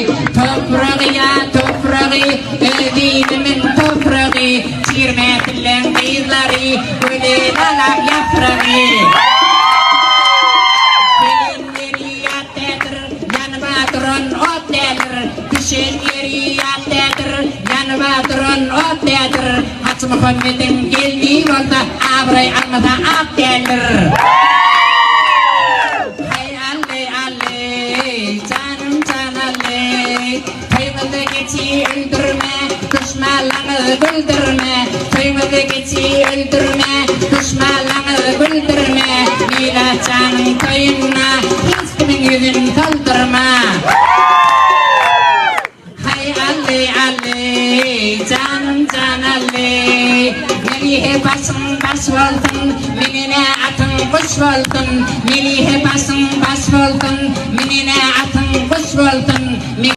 Toprağı ya toprağı, ödeyinimin toprağı, çirmetilen kızları, öyle dalak yaprağı. Gelinleri yatedir, yanıma durun ot dedir, düşenleri yatedir, yanıma durun ot dedir. Hacı Muhammed'in geldiği oldu, abray almada at dedir. Öldürme, düşmanlarını güldürme. Kıymadı geçi öldürme, düşmanlarını güldürme. Mila canın köyüne, hiç kimin yüzünü kaldırma. Hay Ali Ali, canım can Ali. Melihe basın bas oldun, minine atın kuş oldun. Melihe basın bas oldun, minine atın kuş oldun.